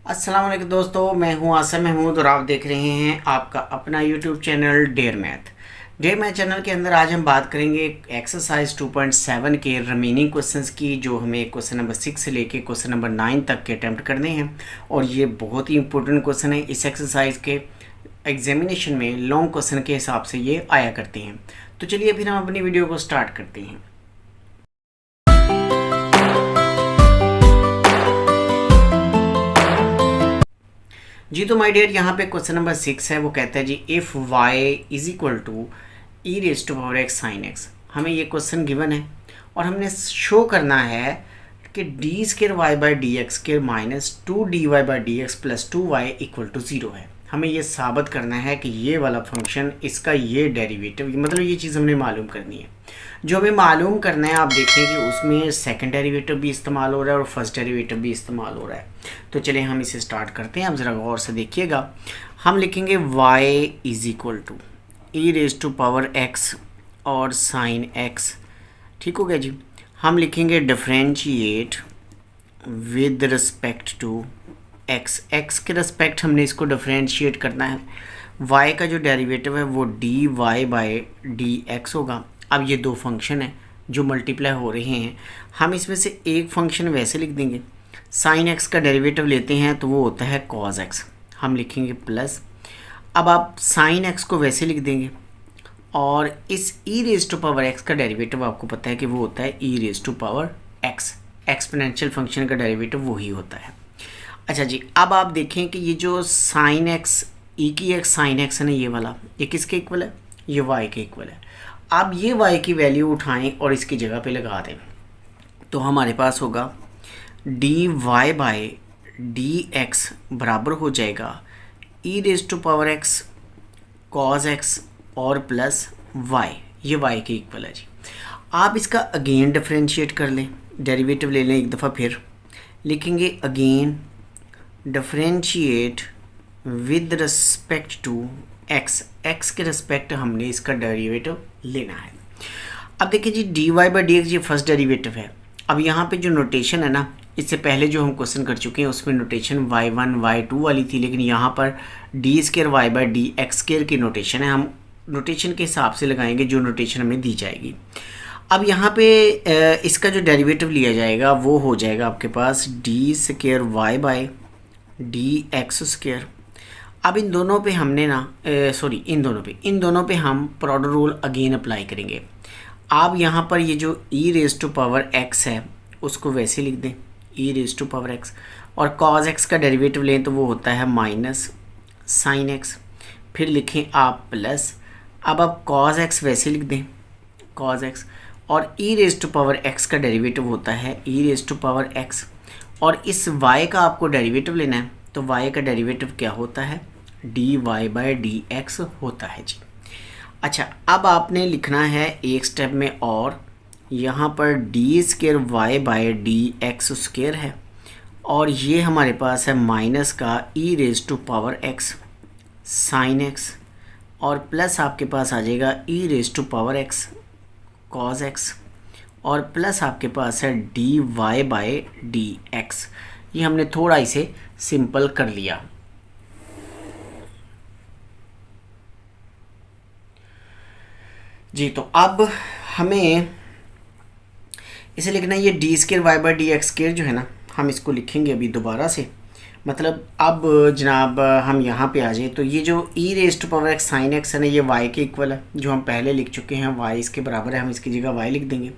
अस्सलाम वालेकुम दोस्तों, मैं हूं आसिम महमूद और आप देख रहे हैं आपका अपना YouTube channel Dare Math. Dare Math channel के अंदर आज हम बात करेंगे एक्सरसाइज 2.7 के रिमेनिंग क्वेश्चंस की, जो हमें क्वेश्चन नंबर 6 से लेके क्वेश्चन नंबर 9 तक के अटैम्प्ट करने हैं। और ये बहुत ही इंपॉर्टेंट क्वेश्चन है। इस एक्सरसाइज के एग्जामिनेशन में लॉन्ग क्वेश्चन के हिसाब से ये आया करते हैं। तो चलिए फिर हम अपनी वीडियो को स्टार्ट करते हैं। जी तो माय डियर, यहाँ पे क्वेश्चन नंबर 6 है। वो कहता है जी if y is equal to e raise to power x sine x. हमें ये क्वेश्चन गिवन है और हमने शो करना है कि d square y by d x square minus 2dy by d x plus 2y equal to 0 है। हमें ये साबित करना है कि ये वाला फंक्शन, इसका ये डेरिवेटिव, मतलब ये चीज़ हमने मालूम करनी है। जो हमें मालूम करना है, आप देखें कि उसमें सेकंड डेरिवेटिव भी इस्तेमाल हो रहा है और फर्स्ट डेरिवेटिव भी इस्तेमाल हो रहा है। तो चलिए हम इसे स्टार्ट करते हैं। आप ज़रा गौर से देखिएगा। हम लिखेंगे y is equal to e raise to power x और साइन x। ठीक हो गया जी। हम लिखेंगे differentiate with respect to x के रिस्पेक्ट हमने इसको डिफरेंशिएट करना है। y का जो डेरिवेटिव है वो dy बाई डी एक्स होगा। अब ये दो फंक्शन हैं जो मल्टीप्लाई हो रहे हैं। हम इसमें से एक फंक्शन वैसे लिख देंगे, साइन x का डेरिवेटिव लेते हैं तो वो होता है कॉस x। हम लिखेंगे प्लस। अब आप साइन x को वैसे लिख देंगे और इस e raise to power x का डेरिवेटिव आपको पता है कि वो होता है e raise to power x। Exponential function का डेरिवेटिव वही होता है। अच्छा जी, अब आप देखें कि ये जो साइन x ई की x साइन x है ना, ये वाला, ये किसके इक्वल है? ये y के इक्वल है। अब ये y की वैल्यू उठाएं और इसकी जगह पे लगा दें तो हमारे पास होगा d y by d x बराबर हो जाएगा e raise to power x cos x और प्लस y। ये y के इक्वल है जी। आप इसका अगेन डिफरेंशिएट कर लें, डेरिवेटिव ले लें एक दफ़ा, फिर लिखेंगे again differentiate with respect to x के रिस्पेक्ट हमने इसका डेरिवेटिव लेना है। अब देखिए जी, dy बाई डी एक्स ये फर्स्ट डेरिवेटिव है। अब यहाँ पे जो नोटेशन है ना, इससे पहले जो हम क्वेश्चन कर चुके हैं उसमें नोटेशन y1 y2 वाली थी, लेकिन यहाँ पर d square y by d x square की नोटेशन है। हम नोटेशन के हिसाब से लगाएंगे जो नोटेशन हमें दी जाएगी। अब यहाँ पे इसका जो डेरिवेटिव लिया जाएगा वो हो जाएगा आपके पास d square y by d x square. अब इन दोनों पे हमने ना इन दोनों पे हम प्रोडक्ट रूल अगेन अप्लाई करेंगे। आप यहाँ पर ये जो e raise to power x है उसको वैसे लिख दें, e raise to power x, और cos x का डेरिवेटिव लें तो वो होता है माइनस साइन x। फिर लिखें आप प्लस। अब आप cos x वैसे लिख दें, cos x, और e raise to power x का डेरिवेटिव होता है e raise to power x, और इस y का आपको डेरिवेटिव लेना है तो y का डेरिवेटिव क्या होता है? D y by d x होता है जी। अच्छा, अब आपने लिखना है एक स्टेप में, और यहाँ पर d square y by d x square है और ये हमारे पास है माइनस का e raise to power x sine x, और प्लस आपके पास आ जाएगा e raise to power x cos x, और प्लस आपके पास है d y by d x. ये हमने थोड़ा इसे सिंपल कर लिया। जी तो अब हमें इसे लिखना है, ये d square y by d x square जो है ना, हम इसको लिखेंगे अभी दोबारा से। मतलब अब जनाब हम यहाँ पे आ जाए तो ये जो e raise to power x sine x है ना, ये y के इक्वल है, जो हम पहले लिख चुके हैं। y इसके बराबर है, हम इसकी जगह y लिख देंगे।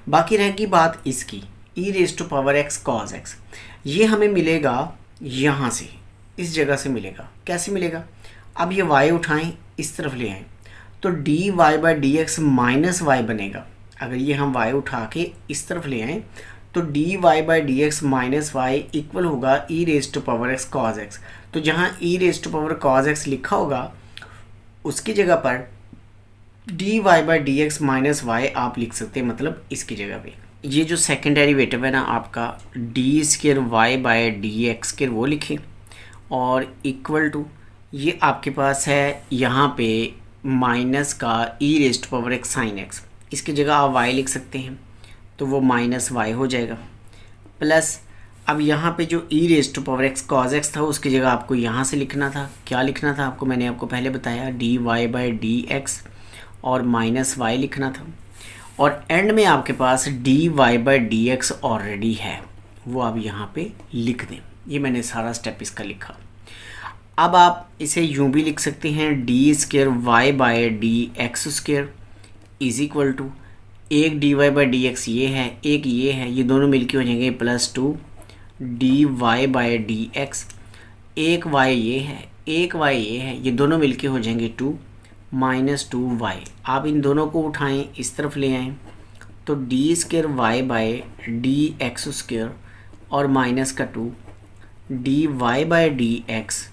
बाकी रहेगी बात इसकी, e raise to power x cos x. ये हमें मिलेगा यहाँ से, इस जगह से मिलेगा। कैसे मिलेगा? अब ये y उठाएं, इस तरफ ले आएँ तो d y by d x minus y बनेगा। अगर ये हम y उठा के इस तरफ ले आएँ तो d y by d x minus y equal होगा e raise to power x cos x. तो जहाँ e raise to power cos x लिखा होगा उसकी जगह पर d y by d x minus y आप लिख सकते हैं, मतलब इसकी जगह पे। ये जो सेकेंड डेरिवेटिव है ना आपका, d square y by d x square, वो लिखें, और इक्वल टू ये आपके पास है यहाँ पे माइनस का e raise to power x sine x, इसकी जगह आप y लिख सकते हैं तो वो माइनस वाई हो जाएगा, प्लस अब यहाँ पे जो e raise to power x cos x था उसकी जगह आपको यहाँ से लिखना था। क्या लिखना था आपको, मैंने आपको पहले बताया d y by d x और माइनस वाई लिखना था। और एंड में आपके पास d y by d x already है, वो आप यहाँ पे लिख दें। ये मैंने सारा स्टेप इसका लिखा। अब आप इसे यूँ भी लिख सकते हैं d square y by d x square is equal to, एक d y by d x ये है, एक ये है, ये दोनों मिलके हो जाएंगे +2 d y by d x, एक वाई ये है, एक वाई ये है, ये दोनों मिलके हो जाएंगे 2 -2 वाई। आप इन दोनों को उठाएं, इस तरफ ले आएँ तो d square y by d x square और माइनस का 2 d y by d x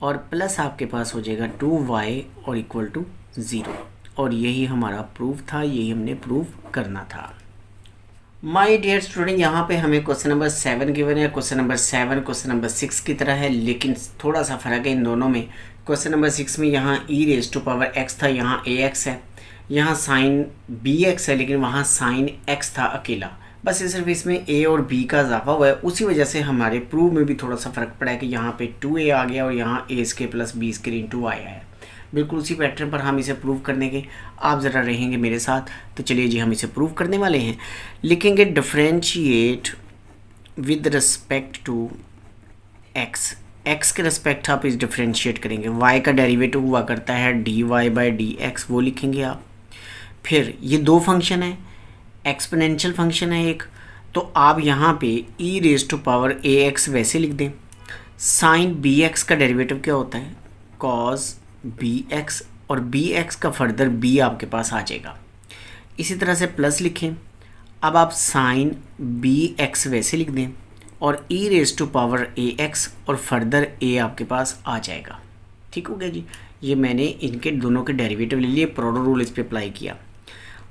और प्लस आपके पास हो जाएगा 2 वाई और इक्वल टू 0। और यही हमारा प्रूफ था, यही हमने प्रूफ करना था। माय डियर स्टूडेंट, यहाँ पे हमें क्वेश्चन नंबर 7 गिवन है। क्वेश्चन नंबर 7 क्वेश्चन नंबर 6 की तरह है, लेकिन थोड़ा सा फ़र्क है इन दोनों में। क्वेश्चन नंबर 6 में यहाँ ई रेज टू पावर एक्स था, यहाँ ए एक्स है, यहाँ साइन बी एक्स है, लेकिन वहाँ साइन एक्स था अकेला। बस ये सिर्फ इसमें ए और बी का इजाफा हुआ है, उसी वजह से हमारे प्रूफ में भी थोड़ा सा फ़र्क पड़ा है कि यहाँ पे 2a आ गया और यहाँ a square plus b square into y आया है। बिल्कुल उसी पैटर्न पर हम इसे प्रूव करने के, आप ज़रा रहेंगे मेरे साथ। तो चलिए जी हम इसे प्रूव करने वाले हैं। लिखेंगे differentiate with respect to x, x के रिस्पेक्ट आप इस डिफरेंशिएट करेंगे। वाई का डेरिवेटिव हुआ करता है d y by d x, वो लिखेंगे आप। फिर ये दो फंक्शन है, एक्सपोनेंशियल फंक्शन है एक, तो आप यहाँ पे e raise to power a x वैसे लिख दें। साइन बी एक्स का डेरिवेटिव क्या होता है, कॉस बी एक्स, और बी एक्स का फर्दर बी आपके पास आ जाएगा। इसी तरह से प्लस लिखें। अब आप साइन बी एक्स वैसे लिख दें और e raise to power a x और फर्दर ए आपके पास आ जाएगा। ठीक हो गया जी। ये मैंने इनके दोनों के डेरिवेटिव ले लिए, प्रोडक्ट रूल इस पर अप्लाई किया।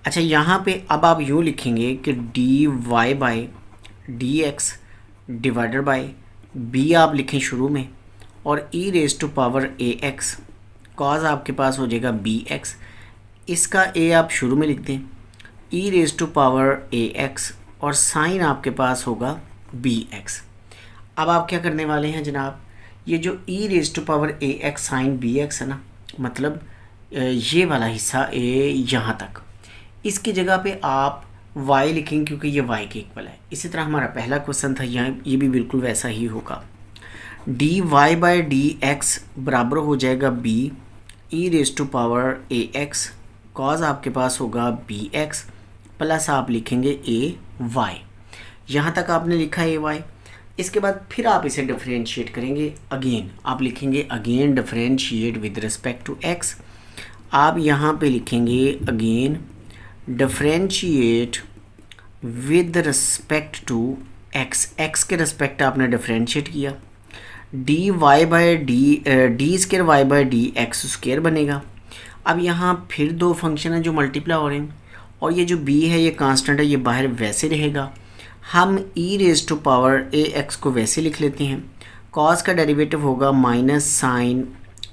अच्छा, यहाँ पे अब आप यूँ लिखेंगे कि d y by d x divided by b आप लिखें शुरू में, और e raise to power a x cos आपके पास हो जाएगा बी एक्स, इसका ए आप शुरू में लिख दें, e raise to power a x और साइन आपके पास होगा बी एक्स। अब आप क्या करने वाले हैं जनाब, ये जो e raise to power a x sine b x है ना, मतलब ये वाला हिस्सा ए यहाँ तक, इसकी जगह पे आप y लिखेंगे क्योंकि ये y के इक्वल है। इसी तरह हमारा पहला क्वेश्चन था, यहाँ ये भी बिल्कुल वैसा ही होगा। D y by d x बराबर हो जाएगा b e raise to power a x, cos आपके पास होगा बी एक्स, प्लस आप लिखेंगे ए वाई। यहाँ तक आपने लिखा ए वाई। इसके बाद फिर आप इसे डिफरेंशिएट करेंगे, अगेन आप लिखेंगे again differentiate with respect to x. आप यहाँ पे लिखेंगे again differentiate with respect to x, x के रिस्पेक्ट आपने डिफरेंशिएट किया। D y by d square y by d x square बनेगा। अब यहाँ फिर दो फंक्शन हैं जो मल्टीप्लाई हो रहे हैं, और ये जो b है ये कांस्टेंट है, ये बाहर वैसे रहेगा। हम e raise to power a x को वैसे लिख लेते हैं। कॉस का डेरिवेटिव होगा माइनस साइन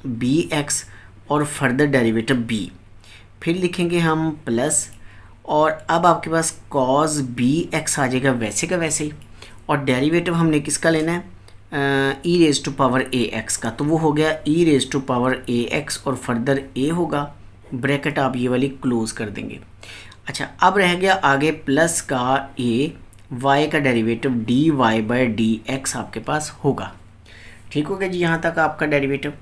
बी एक्स और फर्दर डेरिवेटिव b, फिर लिखेंगे हम प्लस, और अब आपके पास कॉस बी एक्स आ जाएगा वैसे का वैसे ही, और डेरिवेटिव हमने किसका लेना है, e raise to power a x का, तो वो हो गया e raise to power a x और फर्दर ए होगा, ब्रैकेट आप ये वाली क्लोज कर देंगे। अच्छा, अब रह गया आगे प्लस का ए, वाई का derivative d y by d x आपके पास होगा। ठीक हो गया जी, यहाँ तक आपका डेरिवेटिव।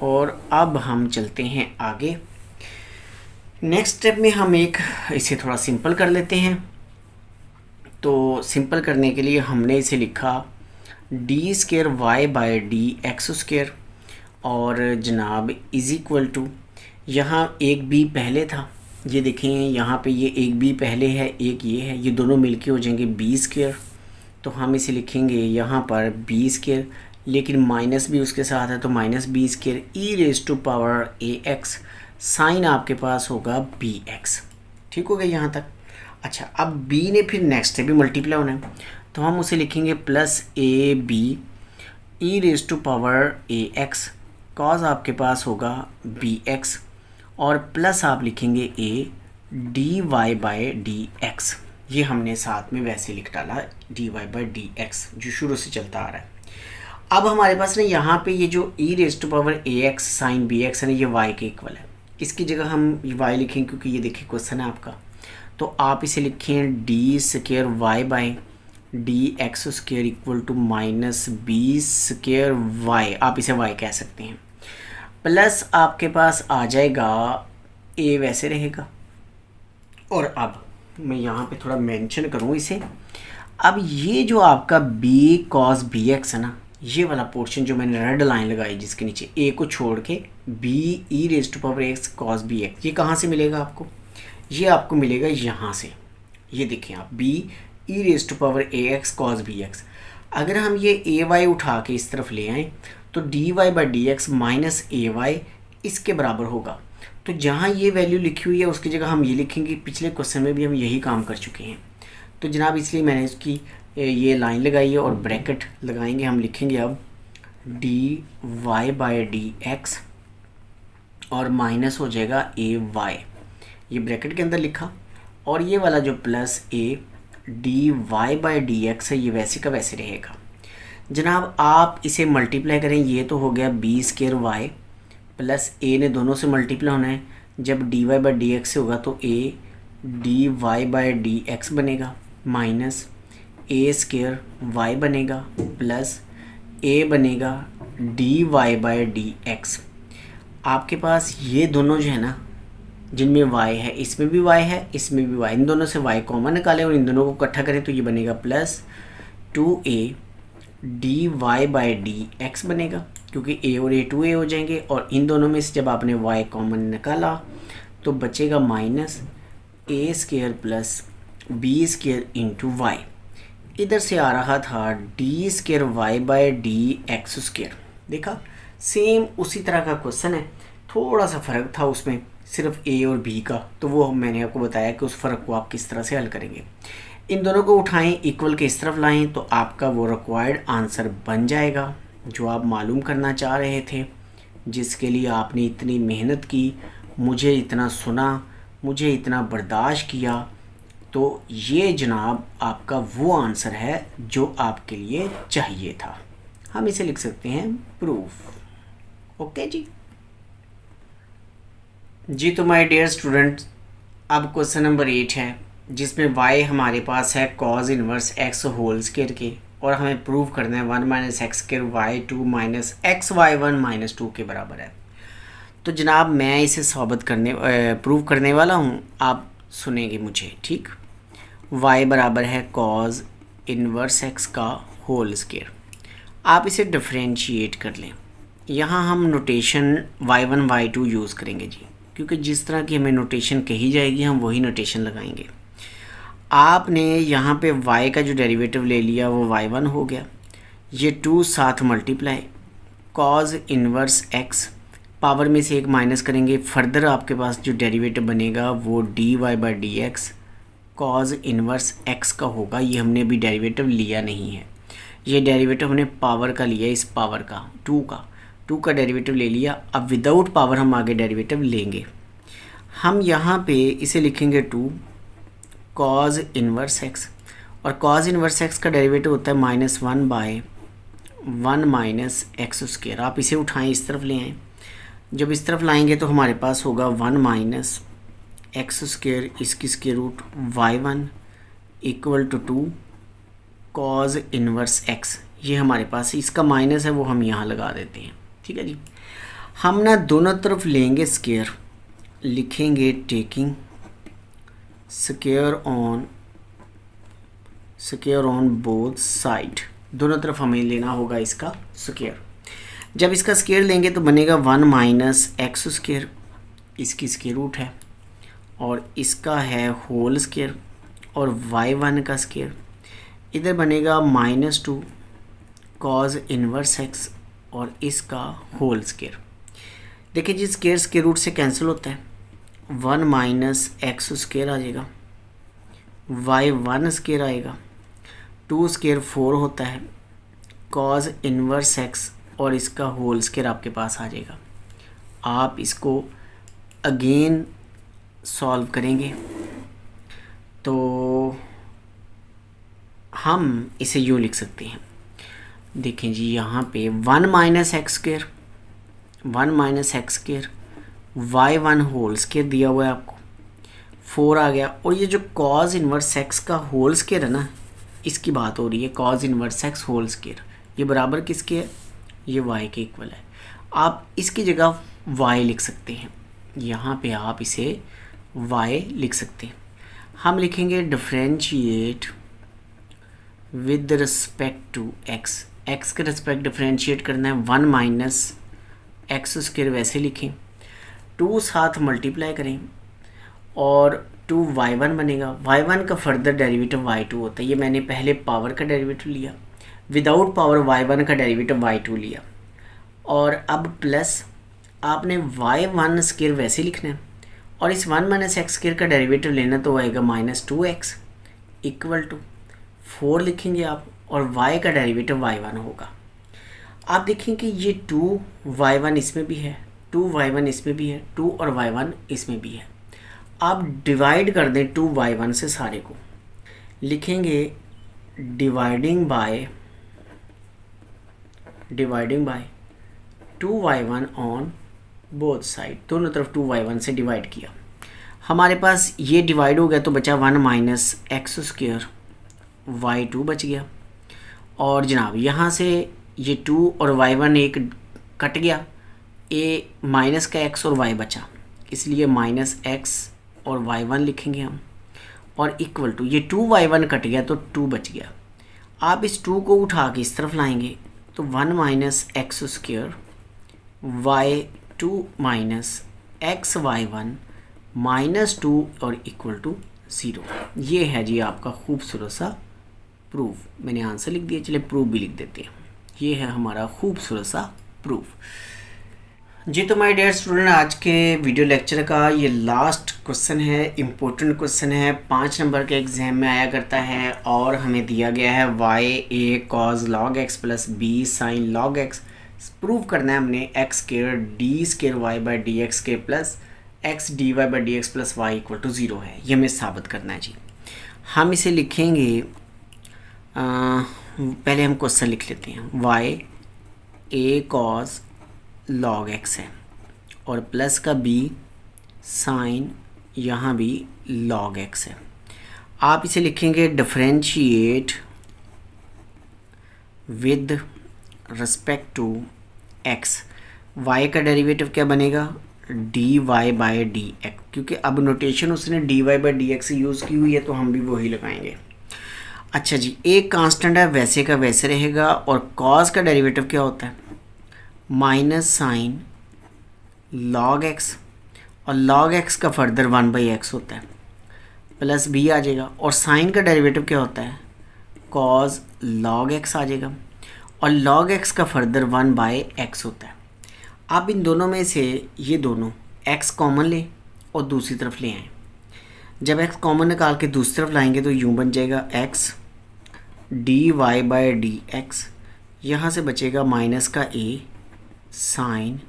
और अब हम चलते हैं आगे। नेक्स्ट स्टेप में हम एक इसे थोड़ा सिंपल कर लेते हैं। तो सिंपल करने के लिए हमने इसे लिखा d square y by d x square, और जनाब इज़ इक्वल टू, यहाँ एक बी पहले था, ये देखें यहाँ पे ये एक बी पहले है, एक ये है, ये दोनों मिलके हो जाएंगे बी स्क्वेयर। तो हम इसे लिखेंगे यहाँ पर बी स्क्वेयर, लेकिन माइनस भी उसके साथ है तो minus b square e raise to power a x, sine आपके पास होगा बी एक्स। ठीक हो गया यहाँ तक। अच्छा, अब b ने फिर नेक्स्ट से भी मल्टीप्लाई होना है, तो हम उसे लिखेंगे plus a b e raise to power a x, cos आपके पास होगा बी एक्स, और प्लस आप लिखेंगे a d y by d x. ये हमने साथ में वैसे लिख डाला dy/dx जो शुरू से चलता आ रहा है। अब हमारे पास ना यहाँ पे ये जो e⁻ax sin bx है ना, ये y के इक्वल है। इसकी जगह हम y लिखें क्योंकि ये देखिए क्वेश्चन है आपका, तो आप इसे लिखें d² y/dx² equal to -b² आप इसे y कह सकते हैं, प्लस आपके पास आ जाएगा a वैसे रहेगा। और अब मैं यहाँ पे थोड़ा मेंशन करूँ इसे, अब ये जो आपका b cos bx है ना, ये वाला पोर्शन जो मैंने रेड लाइन लगाई जिसके नीचे a को छोड़ के b⁻x cos bx, ये कहाँ से मिलेगा आपको? ये आपको मिलेगा यहाँ से। ये देखें आप b⁻ax cos bx, अगर हम ये ay उठा के इस तरफ ले आएँ तो dy/dx माइनस ay इसके बराबर होगा। तो जहाँ ये वैल्यू लिखी हुई है उसकी जगह हम ये लिखेंगे। पिछले क्वेश्चन में भी हम यही काम कर चुके हैं। तो जनाब इसलिए मैंने इसकी ये लाइन लगाई है और ब्रैकेट लगाएंगे। हम लिखेंगे अब dy/dx और माइनस हो जाएगा ay, ये ब्रैकेट के अंदर लिखा, और ये वाला जो प्लस a dy/dx है ये वैसे का वैसे रहेगा। जनाब आप इसे मल्टीप्लाई करें, ये तो हो गया b² प्लस a ने दोनों से मल्टीप्लाई होना है। जब dy/dx से होगा तो a dy/dx बनेगा माइनस a² y बनेगा प्लस a बनेगा dy/dx। आपके पास ये दोनों जो है ना, जिनमें y है, इसमें भी y है, इसमें भी y, इन दोनों से y कॉमन निकालें और इन दोनों को इकट्ठा करें तो ये बनेगा प्लस 2a dy/dx बनेगा, क्योंकि a और a 2a हो जाएंगे। और इन दोनों में से जब आपने y कॉमन निकाला तो बचेगा minus a² plus b² into y। इधर से आ रहा था d² y/dx²। देखा, सेम उसी तरह का क्वेश्चन है, थोड़ा सा फ़र्क था उसमें सिर्फ a और b का, तो वो मैंने आपको बताया कि उस फ़र्क को आप किस तरह से हल करेंगे। इन दोनों को उठाएं, इक्वल के इस तरफ लाएं तो आपका वो रिक्वायर्ड आंसर बन जाएगा जो आप मालूम करना चाह रहे थे, जिसके लिए आपने इतनी मेहनत की, मुझे इतना सुना, मुझे इतना बर्दाश्त किया। तो ये जनाब आपका वो आंसर है जो आपके लिए चाहिए था। हम इसे लिख सकते हैं प्रूफ। ओके जी। तो माय डियर स्टूडेंट, अब क्वेश्चन नंबर 8 है जिसमें y हमारे पास है cos inverse x whole square के, और हमें प्रूव करना है 1 - x² y2 माइनस xy1 - 2 के बराबर है। तो जनाब मैं इसे साबित करने प्रूव करने वाला हूँ, आप सुनेंगे मुझे, ठीक। y बराबर है cos इनवर्स x का होल स्क्वायर। आप इसे डिफरेंशिएट कर लें। यहाँ हम नोटेशन y1 y2 यूज़ करेंगे जी, क्योंकि जिस तरह की हमें नोटेशन कही जाएगी हम वही नोटेशन लगाएंगे। आपने यहाँ पे y का जो डेरिवेटिव ले लिया वो y1 हो गया, ये 2 साथ multiply cos inverse x, power में से एक माइनस करेंगे, फर्दर आपके पास जो डेरिवेटिव बनेगा वो dy/dx cos इनवर्स x का होगा। ये हमने अभी डेरिवेटिव लिया नहीं है, ये डेरिवेटिव हमने पावर का लिया, इस पावर का 2 का डेरिवेटिव ले लिया। अब विदाउट पावर हम आगे डेरिवेटिव लेंगे। हम यहाँ पे इसे लिखेंगे 2 cos इनवर्स x, और cos इनवर्स x का डेरिवेटिव होता है -1/1 - x²। आप इसे उठाएं, इस तरफ ले आएँ। जब इस तरफ लाएंगे तो हमारे पास होगा 1 - x², इसकी square root y1 equal to 2 cos inverse x। ये हमारे पास इसका माइनस है, वो हम यहाँ लगा देते हैं, ठीक है जी। हम ना दोनों तरफ लेंगे स्क्वायर, लिखेंगे taking square on both side, दोनों तरफ हमें लेना होगा इसका स्क्वायर। जब इसका स्क्वायर लेंगे तो बनेगा 1 - x², इसकी स्क्वायर रूट है, और इसका है होल स्क्वायर, और y1 का स्क्वायर। इधर बनेगा -2 cos इनवर्स x और इसका होल स्क्वायर। देखिए जी, स्क्वायर के रूट से कैंसिल होता है, 1 - x² आ जाएगा, y1 स्क्वायर आएगा, 2 स्क्वायर 4 होता है, cos इनवर्स x और इसका होल स्क्वायर आपके पास आ जाएगा। आप इसको अगेन सॉल्व करेंगे तो हम इसे यूँ लिख सकते हैं, देखें जी यहाँ पे 1 minus x square, 1 minus x square y1 whole square दिया हुआ है आपको, 4 आ गया। और ये जो कॉज इनवर्स एक्स का होल स्क्र है ना, इसकी बात हो रही है, cos inverse x whole square, ये बराबर किसके है, ये y के इक्वल है। आप इसकी जगह y लिख सकते हैं, यहाँ पे आप इसे y लिख सकते हैं। हम लिखेंगे differentiate with respect to x, x के रिस्पेक्ट डिफरेंशिएट करना है, 1 माइनस एक्स स्क्र वैसे लिखें, 2 साथ मल्टीप्लाई करें और 2y1 बनेगा। y1 का फर्दर डेरिवेटिव y2 होता है, ये मैंने पहले पावर का डेरिवेटिव लिया, विदाउट पावर y1 का डेरिवेटिव y2 लिया, और अब प्लस आपने y1 स्क्र वैसे लिखना है और इस 1 माइनस एक्स स्क्र का डेरिवेटिव लेना, तो आएगा -2x इक्वल टू 4 लिखेंगे आप, और y का डेरिवेटिव y1 होगा। आप देखें कि ये 2y1 इसमें भी है, 2y1 इसमें भी है, 2 और y1 इसमें भी है। आप डिवाइड कर दें 2y1 से सारे को, लिखेंगे dividing by 2y1 on both side, दोनों तरफ 2y1 से डिवाइड किया, हमारे पास ये डिवाइड हो गया तो बचा 1 माइनस एक्स स्क्र y2 बच गया। और जनाब यहाँ से ये 2 और y1 एक कट गया, ए माइनस का x और y बचा, इसलिए माइनस x और y1 लिखेंगे हम, और इक्वल टू ये 2y1 कट गया तो 2 बच गया। आप इस 2 को उठा के इस तरफ लाएंगे तो 1 minus x square y2 minus x y1 -2 और इक्वल टू 0। ये है जी आपका खूबसूरत सा प्रूफ। मैंने आंसर लिख दिया, चलिए प्रूफ भी लिख देते हैं। ये है हमारा खूबसूरत सा प्रूफ। जी तो माय डियर स्टूडेंट, आज के वीडियो लेक्चर का ये लास्ट क्वेश्चन है, इम्पोर्टेंट क्वेश्चन है, 5 नंबर के एग्जाम में आया करता है, और हमें दिया गया है y a cos log x plus b sin log x। Prove करना है हमने x square d square y by d x square plus x dy by d x plus y equal to 0 है, ये हमें साबित करना है जी। हम इसे लिखेंगे, पहले हम क्वेश्चन लिख लेते हैं, y a cos log x है और प्लस का b साइन यहाँ भी log x है। आप इसे लिखेंगे differentiate with respect to x, y का डेरिवेटिव क्या बनेगा, dy बाई डी एक्स, क्योंकि अब नोटेशन उसने dy by d x use की हुई है तो हम भी वही लगाएंगे। अच्छा जी, एक कांस्टेंट है वैसे का वैसे रहेगा, और cos का डेरिवेटिव क्या होता है, माइनस साइन log x, और log x का फर्दर 1/x होता है, प्लस b आ जाएगा, और साइन का डेरिवेटिव क्या होता है, cos log x आ जाएगा, और log x का फर्दर 1/x होता है। आप इन दोनों में से ये दोनों x कॉमन लें और दूसरी तरफ ले आएँ। जब x कॉमन निकाल के दूसरी तरफ लाएंगे तो यूँ बन जाएगा x dy by d x, यहाँ से बचेगा माइनस का a साइन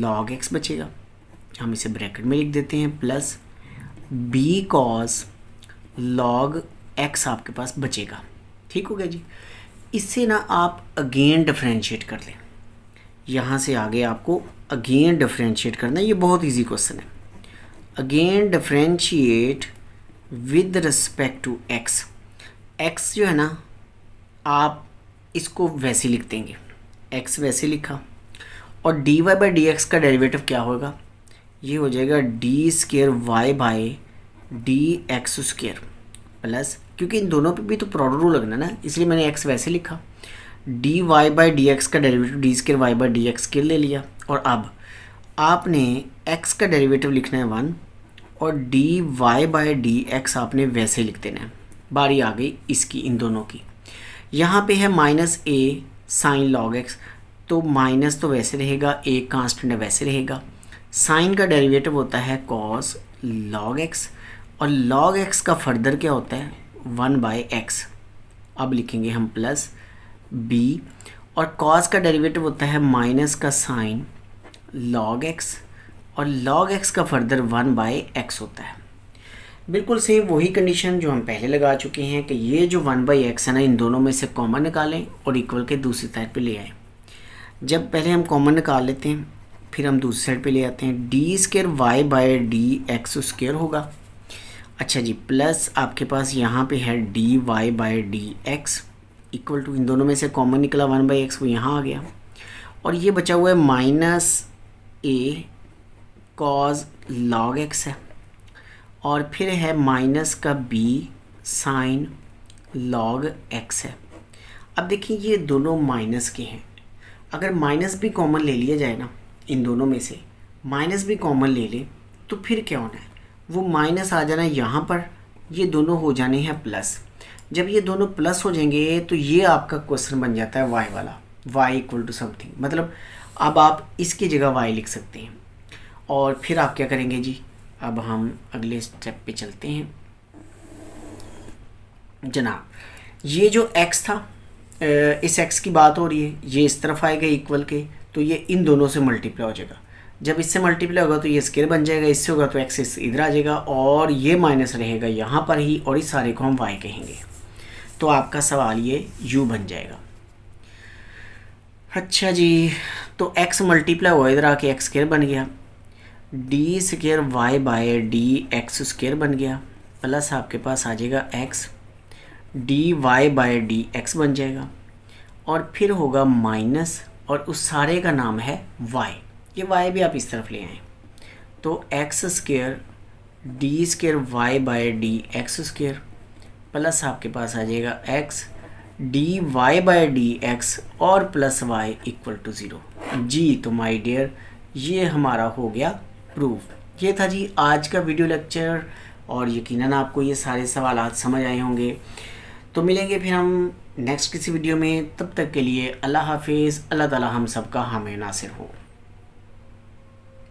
log x बचेगा, हम इसे ब्रैकेट में लिख देते हैं, plus b cos log x आपके पास बचेगा। ठीक हो गया जी। इससे ना आप अगेन डिफरेंशिएट कर लें, यहाँ से आगे आपको अगेन डिफरेंशिएट करना है, ये बहुत इजी क्वेश्चन है। Again differentiate with respect to x, x जो है ना आप इसको वैसे लिख देंगे, x वैसे लिखा, और dy बाई डी एक्स का डेरिवेटिव क्या होगा, ये हो जाएगा d square y by d x square plus, क्योंकि इन दोनों पे भी तो प्रोडक्ट रूल लगना ना, इसलिए मैंने x वैसे लिखा, d y by d x का derivative d square y by d x square ले लिया, और अब आपने x का डेरिवेटिव लिखना है 1 और d y by d x आपने वैसे लिख देना है। बारी आ गई इसकी, इन दोनों की। यहाँ पे है minus a sine log x, तो माइनस तो वैसे रहेगा, a कांस्टेंट है वैसे रहेगा, साइन का डेरिवेटिव होता है cos log x, और log x का फर्दर क्या होता है 1/x। अब लिखेंगे हम प्लस b, और cos का डेरिवेटिव होता है माइनस का साइन log x, और log x का फर्दर 1/x होता है। बिल्कुल सेम वही कंडीशन जो हम पहले लगा चुके हैं कि ये जो 1/x है ना, इन दोनों में से कॉमन निकालें और इक्वल के दूसरी साइड पे ले आएँ। जब पहले हम कॉमन निकाल लेते हैं फिर हम दूसरी साइड पे ले आते हैं, d² y/dx² होगा। अच्छा जी, प्लस आपके पास यहाँ पे है dy/dx इक्वल टू, इन दोनों में से कॉमन निकला 1/x, वो यहाँ आ गया। और ये बचा हुआ है -a cos log x है, और फिर है माइनस का b sin log x है। अब देखिए ये दोनों माइनस के हैं, अगर माइनस भी कॉमन ले लिया जाए ना, इन दोनों में से माइनस भी कॉमन ले ले तो फिर क्या होना है, वो माइनस आ जाना यहाँ पर, ये दोनों हो जाने हैं प्लस। जब ये दोनों प्लस हो जाएंगे तो ये आपका क्वेश्चन बन जाता है y वाला, y इक्वल टू समथिंग, मतलब अब आप इसकी जगह y लिख सकते हैं। और फिर आप क्या करेंगे जी, अब हम अगले स्टेप पे चलते हैं जनाब। ये जो x था, इस x की बात हो रही है, ये इस तरफ आएगा इक्वल के, तो ये इन दोनों से मल्टीप्लाई हो जाएगा। जब इससे मल्टीप्लाई होगा तो ये स्क्वायर बन जाएगा, इससे होगा तो x इधर आ जाएगा, और ये माइनस रहेगा यहाँ पर ही, और इस सारे को हम y कहेंगे। तो आपका सवाल ये u बन जाएगा। अच्छा जी, तो x मल्टीप्लाई हुआ इधर आके x² बन गया, d² y/dx² बन गया, प्लस आपके पास आ जाएगा x dy/dx बन जाएगा, और फिर होगा माइनस, और उस सारे का नाम है y। ये y भी आप इस तरफ ले आएँ, तो x² d² y/dx² प्लस आपके पास आ जाएगा x dy/dx और प्लस y इक्वल टू 0 जी। तो माय डियर, ये हमारा हो गया प्रूफ। ये था जी आज का वीडियो लेक्चर, और यकीनन आपको ये सारे सवाल समझ आए होंगे। तो मिलेंगे फिर हम नेक्स्ट किसी वीडियो में, तब तक के लिए अल्लाह हाफिज़। अल्लाह ताला हम सबका हामी नासिर हो।